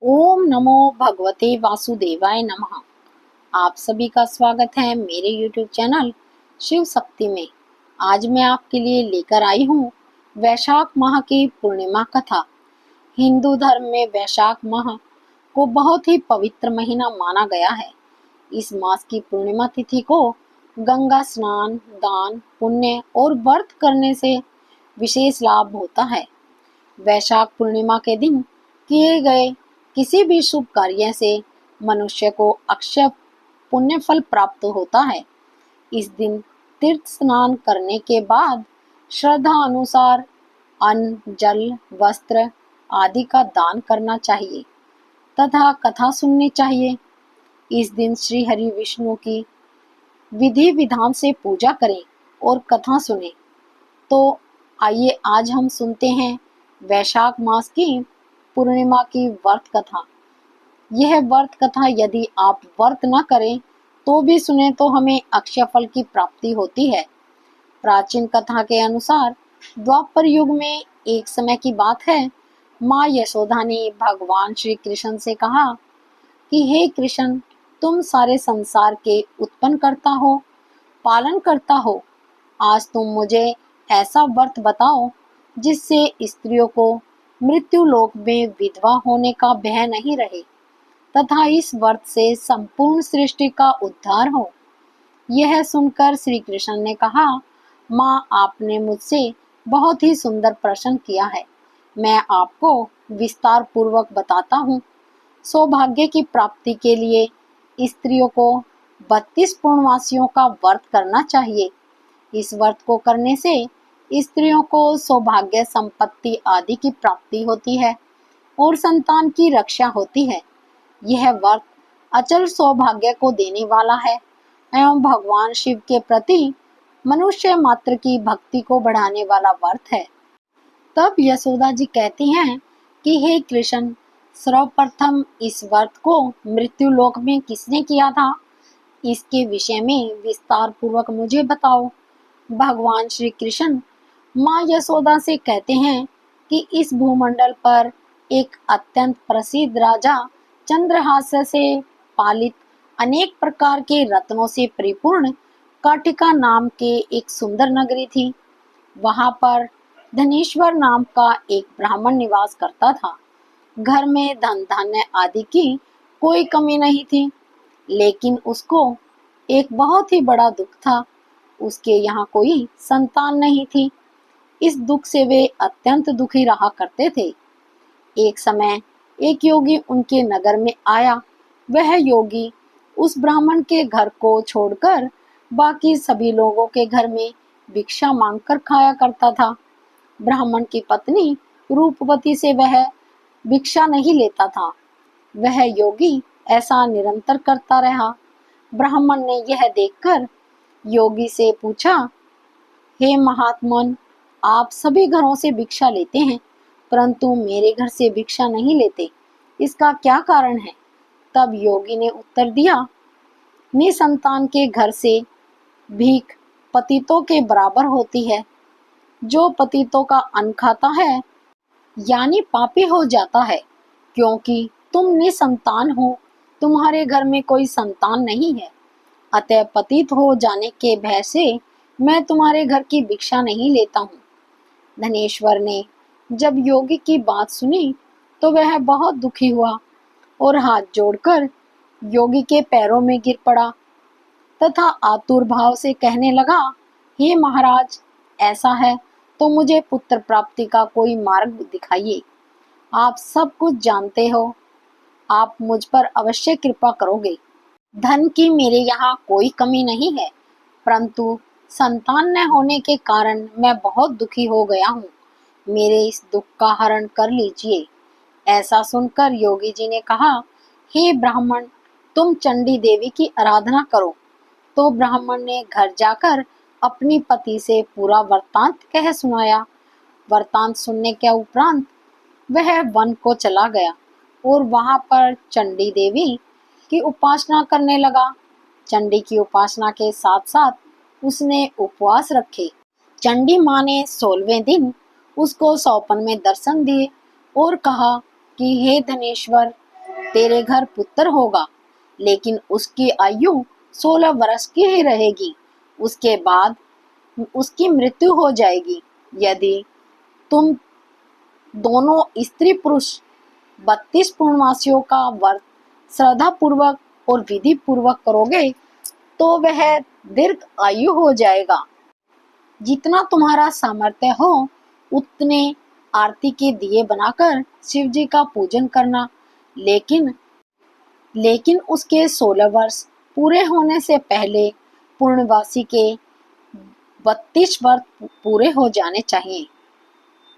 ओम नमो भगवते वासुदेवाय नमः। आप सभी का स्वागत है मेरे YouTube चैनल शिव शक्ति में। आज मैं आपके लिए लेकर आई हूँ वैशाख माह की पूर्णिमा कथा। हिंदू धर्म में वैशाख माह को बहुत ही पवित्र महीना माना गया है। इस मास की पूर्णिमा तिथि को गंगा स्नान, दान, पुण्य और व्रत करने से विशेष लाभ होता है। वैशाख पूर्णिमा के दिन किए गए किसी भी शुभ कार्य से मनुष्य को अक्षय पुण्य फल प्राप्त होता है। इस दिन तीर्थ स्नान करने के बाद श्रद्धा अनुसार अन्न, जल, वस्त्र आदि का दान करना चाहिए तथा कथा सुननी चाहिए। इस दिन श्री हरि विष्णु की विधि विधान से पूजा करें और कथा सुने। तो आइए आज हम सुनते हैं वैशाख मास की पूर्णिमा की व्रत कथा। यह व्रत कथा यदि आप व्रत न करें तो भी सुने तो हमें अक्षय फल की प्राप्ति होती है। प्राचीन कथा के अनुसार द्वापर युग में एक समय की बात है, माँ यशोदा ने भगवान श्री कृष्ण से कहा कि हे कृष्ण, तुम सारे संसार के उत्पन्न करता हो, पालन करता हो। आज तुम मुझे ऐसा व्रत बताओ जिससे स्त्रियों को मृत्यु लोक में विधवा होने का भय नहीं रहे तथा इस व्रत से संपूर्ण सृष्टि का उद्धार हो। यह सुनकर श्री कृष्ण ने कहा, माँ, आपने मुझसे बहुत ही सुंदर प्रश्न किया है। मैं आपको विस्तार पूर्वक बताता हूँ। सौभाग्य की प्राप्ति के लिए स्त्रियों को 32 पूर्णमासियों का व्रत करना चाहिए। इस व्रत को करने से स्त्रियों को सौभाग्य, संपत्ति आदि की प्राप्ति होती है और संतान की रक्षा होती है। यह व्रत अचल सौभाग्य को देने वाला है एवं भगवान शिव के प्रति मनुष्य मात्र की भक्ति को बढ़ाने वाला व्रत है। तब यशोदा जी कहती हैं कि हे कृष्ण, सर्वप्रथम इस व्रत को मृत्यु लोक में किसने किया था, इसके विषय में विस्तार पूर्वक मुझे बताओ। भगवान श्री कृष्ण माँ यशोदा से कहते हैं कि इस भूमंडल पर एक अत्यंत प्रसिद्ध राजा चंद्रहास से पालित अनेक प्रकार के रत्नों से परिपूर्ण काटिका नाम के एक सुंदर नगरी थी। वहां पर धनेश्वर नाम का एक ब्राह्मण निवास करता था। घर में धन धान्य आदि की कोई कमी नहीं थी, लेकिन उसको एक बहुत ही बड़ा दुख था। उसके यहाँ कोई संतान नहीं थी। इस दुख से वे अत्यंत दुखी रहा करते थे। एक समय एक योगी उनके नगर में आया। वह योगी उस ब्राह्मण के घर को छोड़कर बाकी सभी लोगों के घर में भिक्षा मांगकर खाया करता था। ब्राह्मण की पत्नी रूपवती से वह भिक्षा नहीं लेता था। वह योगी ऐसा निरंतर करता रहा। ब्राह्मण ने यह देखकर योगी से पूछा, हे महात्मन, आप सभी घरों से भिक्षा लेते हैं परंतु मेरे घर से भिक्षा नहीं लेते, इसका क्या कारण है? तब योगी ने उत्तर दिया, निसंतान के घर से भीख पतितों के बराबर होती है। जो पतितों का अन्न खाता है यानी पापी हो जाता है। क्योंकि तुम निसंतान हो, तुम्हारे घर में कोई संतान नहीं है, अतः पतित हो जाने के भय से मैं तुम्हारे घर की भिक्षा नहीं लेता हूँ। धनेश्वर ने जब योगी की बात सुनी तो वह बहुत दुखी हुआ और हाथ जोड़कर योगी के पैरों में गिर पड़ा तथा आतुर भाव से कहने लगा, हे महाराज, ऐसा है तो मुझे पुत्र प्राप्ति का कोई मार्ग दिखाइए। आप सब कुछ जानते हो, आप मुझ पर अवश्य कृपा करोगे। धन की मेरे यहाँ कोई कमी नहीं है, परंतु संतान न होने के कारण मैं बहुत दुखी हो गया हूँ। मेरे इस दुख का हरण कर लीजिए। ऐसा सुनकर योगी जी ने कहा, हे ब्राह्मण, तुम चंडी देवी की आराधना करो। तो ब्राह्मण ने घर जाकर अपनी पति से पूरा वृत्तांत कह सुनाया। वृत्तांत सुनने के उपरांत वह वन को चला गया और वहां पर चंडी देवी की उपासना करने लगा। चंडी की उपासना के साथ साथ उसने उपवास रखे। चंडी माँ ने 16वें दिन उसको सौपन में दर्शन दिए और कहा कि हे धनेश्वर, तेरे घर पुत्र होगा, लेकिन उसकी आयु 16 वर्ष की ही रहेगी। उसके बाद उसकी मृत्यु हो जाएगी। यदि तुम दोनों स्त्री पुरुष 32 पूर्णमासियों का व्रत श्रद्धा पूर्वक और विधि पूर्वक करोगे तो वह दीर्घ आयु हो जाएगा। जितना तुम्हारा सामर्थ्य हो उतने आरती के दिए बनाकर शिव जी का पूजन करना, लेकिन उसके 16 वर्ष पूरे होने से पहले पूर्णवासी के 32 व्रत पूरे हो जाने चाहिए।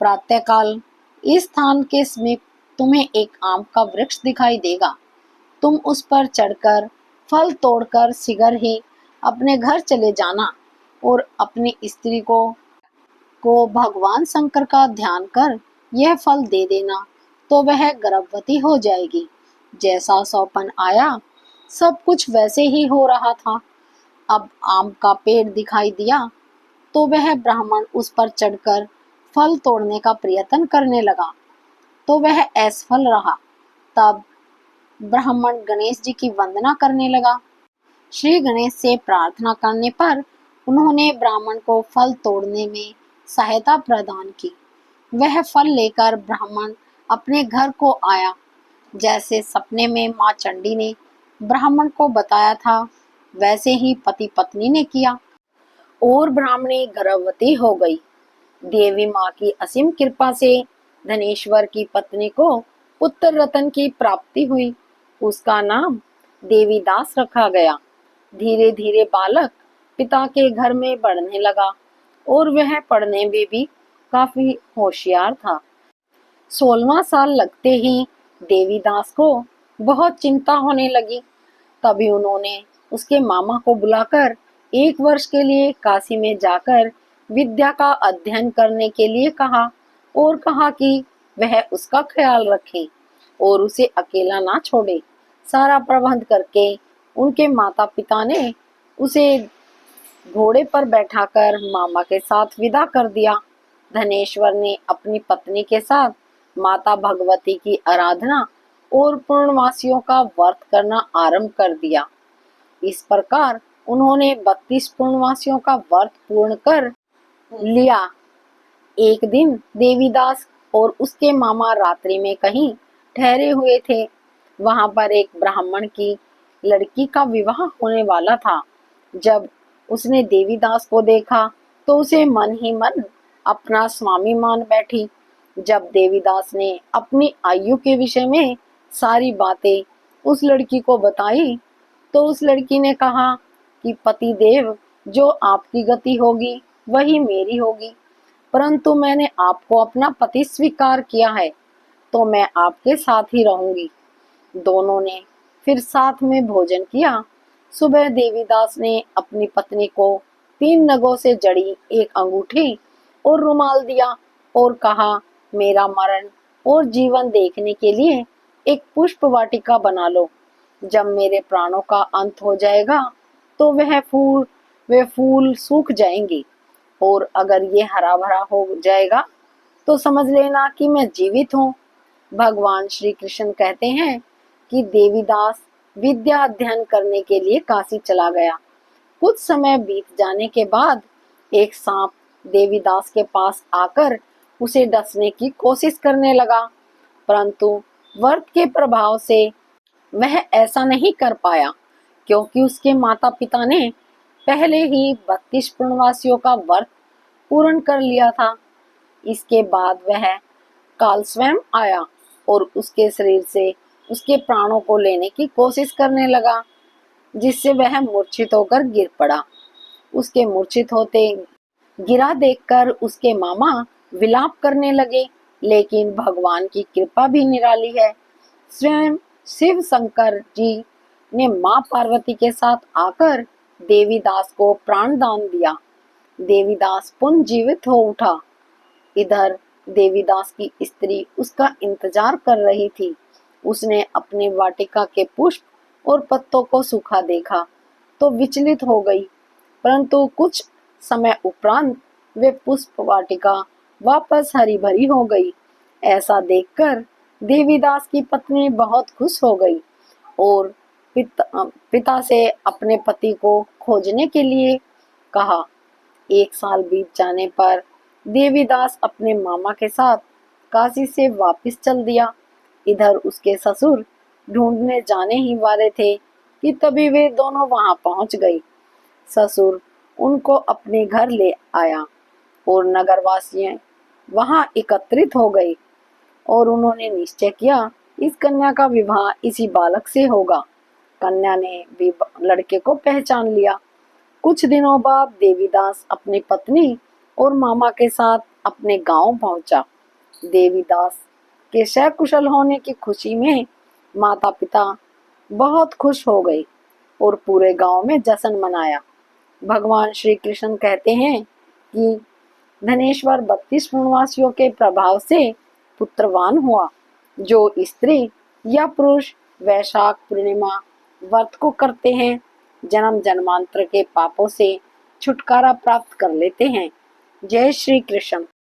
प्रातःकाल इस स्थान के समीप तुम्हें एक आम का वृक्ष दिखाई देगा। तुम उस पर चढ़कर फल तोड़कर शीघ्र ही अपने घर चले जाना और अपनी स्त्री को भगवान शंकर का ध्यान कर यह फल दे देना, तो वह गर्भवती हो जाएगी। जैसा सौपन आया सब कुछ वैसे ही हो रहा था। अब आम का पेड़ दिखाई दिया तो वह ब्राह्मण उस पर चढ़कर फल तोड़ने का प्रयत्न करने लगा, तो वह असफल रहा। तब ब्राह्मण गणेश जी की वंदना करने लगा। श्री गणेश से प्रार्थना करने पर उन्होंने ब्राह्मण को फल तोड़ने में सहायता प्रदान की। वह फल लेकर ब्राह्मण अपने घर को आया। जैसे सपने में माँ चंडी ने ब्राह्मण को बताया था वैसे ही पति पत्नी ने किया और ब्राह्मणी गर्भवती हो गई। देवी माँ की असीम कृपा से धनेश्वर की पत्नी को पुत्र रतन की प्राप्ति हुई। उसका नाम देवीदास रखा गया। धीरे धीरे बालक पिता के घर में बढ़ने लगा और वह पढ़ने में भी काफी होशियार था। 16वां साल लगते ही देवीदास को बहुत चिंता होने लगी। तभी उन्होंने उसके मामा को बुलाकर 1 वर्ष के लिए काशी में जाकर विद्या का अध्ययन करने के लिए कहा और कहा कि वह उसका ख्याल रखे और उसे अकेला ना छोड़े। सारा प्रबंध करके उनके माता पिता ने उसे घोड़े पर बैठाकर मामा के साथ विदा कर दिया। धनेश्वर ने अपनी पत्नी के साथ माता भगवती की आराधना और पूर्णवासियों का व्रत करना आरंभ कर दिया। इस प्रकार उन्होंने 32 पूर्णवासियों का व्रत पूर्ण कर लिया। एक दिन देवीदास और उसके मामा रात्रि में कहीं ठहरे हुए थे। वहां पर एक ब्राह्मण की लड़की का विवाह होने वाला था। जब उसने देवीदास को देखा तो उसे मन ही मन अपना स्वामी मान बैठी। जब देवीदास ने अपनी आयु के विषय में सारी बातें उस लड़की को बताई तो उस लड़की ने कहा कि पति देव, जो आपकी गति होगी वही मेरी होगी, परंतु मैंने आपको अपना पति स्वीकार किया है तो मैं आपके साथ ही रहूंगी। दोनों ने फिर साथ में भोजन किया। सुबह देवीदास ने अपनी पत्नी को 3 नगों से जड़ी एक अंगूठी और रुमाल दिया और कहा, मेरा मरण और जीवन देखने के लिए एक पुष्प वाटिका बना लो। जब मेरे प्राणों का अंत हो जाएगा तो वे फूल सूख जाएंगे और अगर ये हरा भरा हो जाएगा तो समझ लेना कि मैं जीवित हूँ। भगवान श्री कृष्ण कहते हैं कि देवीदास विद्या अध्ययन करने के लिए काशी चला गया। कुछ समय बीत जाने के बाद एक सांप देवीदास के पास आकर उसे डसने की कोशिश करने लगा, परंतु व्रत के प्रभाव से वह ऐसा नहीं कर पाया क्योंकि उसके माता पिता ने पहले ही 32 पूर्णवासियों का व्रत पूर्ण कर लिया था। इसके बाद वह काल स्वयं आया और उसके शरीर से उसके प्राणों को लेने की कोशिश करने लगा, जिससे वह मूर्छित होकर गिर पड़ा। उसके मूर्छित होते गिरा देखकर उसके मामा विलाप करने लगे, लेकिन भगवान की कृपा भी निराली है। स्वयं शिव शंकर जी ने माँ पार्वती के साथ आकर देवीदास को प्राण दान दिया। देवीदास पुनर्जीवित हो उठा। इधर देवीदास की स्त्री उसका इंतजार कर रही थी। उसने अपने वाटिका के पुष्प और पत्तों को सूखा देखा तो विचलित हो गई, परंतु कुछ समय उपरांत वे पुष्प वाटिका वापस हरी भरी हो गई। ऐसा देखकर देवीदास की पत्नी बहुत खुश हो गई और पिता से अपने पति को खोजने के लिए कहा। 1 साल बीत जाने पर देवीदास अपने मामा के साथ काशी से वापस चल दिया। इधर उसके ससुर ढूंढने जाने ही वाले थे कि तभी वे दोनों वहां पहुंच गए। ससुर उनको अपने घर ले आया और नगरवासी वहां एकत्रित हो गए और उन्होंने निश्चय किया इस कन्या का विवाह इसी बालक से होगा। कन्या ने भी लड़के को पहचान लिया। कुछ दिनों बाद देवीदास अपनी पत्नी और मामा के साथ अपने गांव पहुंचा। देवीदास के सकुशल होने की खुशी में माता पिता बहुत खुश हो गए और पूरे गांव में जश्न मनाया। भगवान श्री कृष्ण कहते हैं कि धनेश्वर 32 पूर्णवासियों के प्रभाव से पुत्रवान हुआ। जो स्त्री या पुरुष वैशाख पूर्णिमा व्रत को करते हैं, जन्म जन्मांतर के पापों से छुटकारा प्राप्त कर लेते हैं। जय श्री कृष्ण।